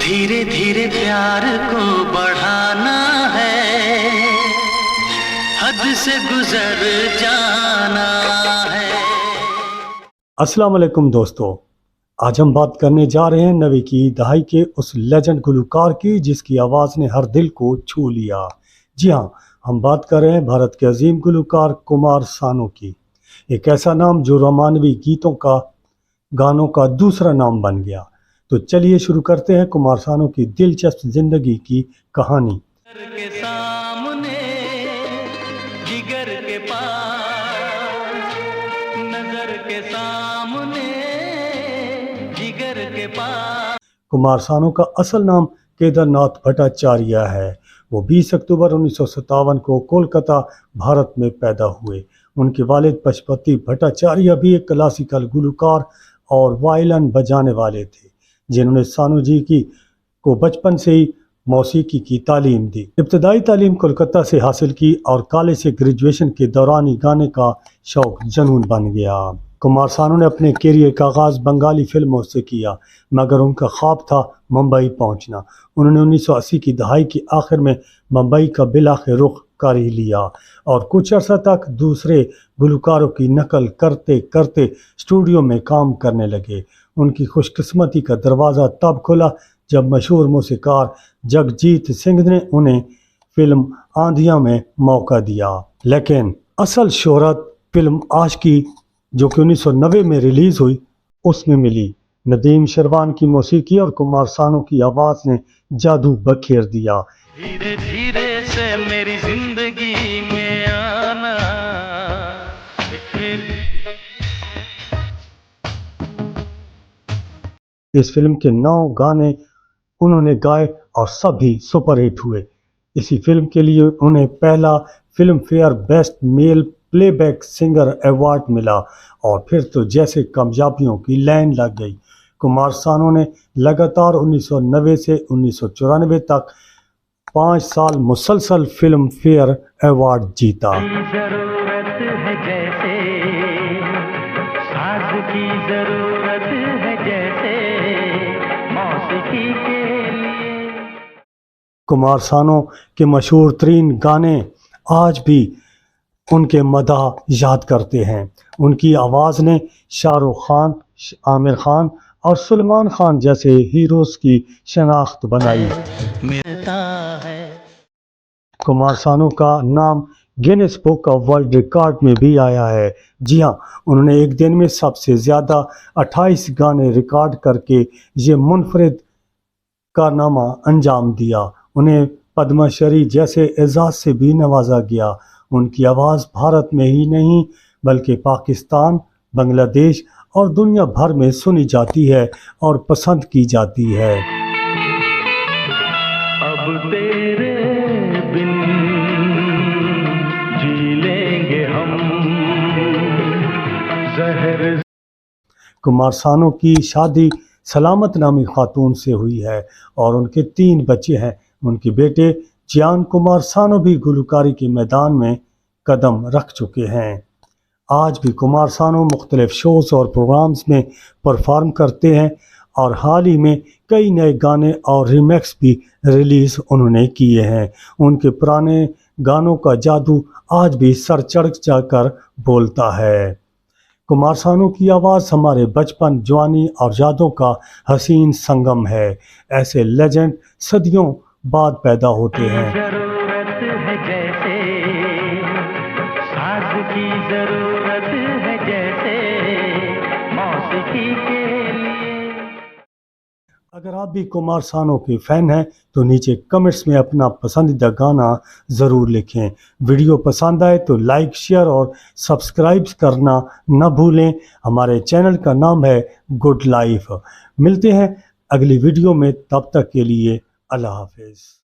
धीरे धीरे प्यार को बढ़ाना है, हद से गुजर जाना है। अस्सलाम वालेकुम दोस्तों, आज हम बात करने जा रहे हैं नबे की दहाई के उस लेजेंड गुलकार की जिसकी आवाज़ ने हर दिल को छू लिया। जी हाँ, हम बात कर रहे हैं भारत के अजीम गुलकार कुमार सानू की। एक ऐसा नाम जो रोमानवी गानों का दूसरा नाम बन गया। तो चलिए शुरू करते हैं कुमार सानू की दिलचस्प जिंदगी की कहानी। के सामने जिगर के पास, नजर के सामने जिगर के पास। कुमार सानू का असल नाम केदारनाथ भट्टाचार्य है। वो 20 अक्टूबर 1957 को कोलकाता, भारत में पैदा हुए। उनके वालिद पशुपति भट्टाचार्य भी एक क्लासिकल गुलकार और वायलिन बजाने वाले थे, जिन्होंने सानू जी को बचपन से ही मौसीकी की तालीम दी। इब्तदाई तालीम कोलकाता से हासिल की और कॉलेज से ग्रेजुएशन के दौरान ही गाने का शौक जुनून बन गया। कुमार सानू ने अपने कैरियर का आगाज़ बंगाली फिल्मों से किया, मगर उनका ख्वाब था मुंबई पहुंचना। उन्होंने 1980 की दहाई के आखिर में मुंबई का बिलाखे रुख कर ही लिया और कुछ अर्सा तक दूसरे गुलकारों की नकल करते करते स्टूडियो में काम करने लगे। उनकी खुशकिस्मती का दरवाज़ा तब खुला जब मशहूर मौसीकार जगजीत सिंह ने उन्हें फिल्म आंधियां में मौका दिया। लेकिन असल शोहरत फिल्म आशिकी, जो कि 1990 में रिलीज़ हुई, उसमें मिली। नदीम शरवान की मौसीकी और कुमार सानू की आवाज़ ने जादू बखेर दिया। धीरे धीरे से मेरी जिंदगी में आना, इस फिल्म के 9 गाने उन्होंने गाए और सभी सुपरहिट हुए। इसी फिल्म के लिए उन्हें पहला film fair best male playback singer award मिला और फिर तो जैसे कामयाबियों की लाइन लग गई। कुमार सानू ने लगातार 1990 से 1994 तक 5 साल मुसलसल फिल्म फेयर अवार्ड जीता। जरूरत है जैसे साज की जरूरत है जैसे मौसीकी के लिए। कुमार सानू के मशहूर तरीन गाने आज भी उनके मदाह याद करते हैं। उनकी आवाज़ ने शाहरुख खान, आमिर खान और सलमान खान जैसे हीरोज़ की शनाख्त बनाई। मिलता है कुमार सानू का नाम Guinness book of world record में भी आया है। जी हाँ, उन्होंने एक दिन में सबसे ज़्यादा 28 गाने रिकॉर्ड करके ये मुनफरिद कारनामा अंजाम दिया। उन्हें पद्मश्री जैसे एजाज़ से भी नवाजा गया। उनकी आवाज़ भारत में ही नहीं बल्कि पाकिस्तान, बांग्लादेश और दुनिया भर में सुनी जाती है और पसंद की जाती है। अब तेरे बिन जी लेंगे हम जहर। कुमार सानू की शादी सलामत नामी खातून से हुई है और उनके 3 बच्चे हैं। उनके बेटे जियान कुमार सानू भी गुलकारी के मैदान में कदम रख चुके हैं। आज भी कुमार सानू मुख्तलिफ शोज़ और प्रोग्राम्स में परफॉर्म करते हैं और हाल ही में कई नए गाने और रीमेक्स भी रिलीज़ उन्होंने किए हैं। उनके पुराने गानों का जादू आज भी सर चढ़ जाकर बोलता है। कुमार सानू की आवाज़ हमारे बचपन, जवानी और यादों का हसीन संगम है। ऐसे लेजेंड सदियों बाद पैदा होते हैं। जरूरत है जैसे साज की जरूरत है जैसे मौसीकी के लिए। अगर आप भी कुमार सानू के फ़ैन हैं तो नीचे कमेंट्स में अपना पसंदीदा गाना ज़रूर लिखें। वीडियो पसंद आए तो लाइक, शेयर और सब्सक्राइब करना न भूलें। हमारे चैनल का नाम है गुड लाइफ। मिलते हैं अगली वीडियो में, तब तक के लिए अल्लाह हाफिज़।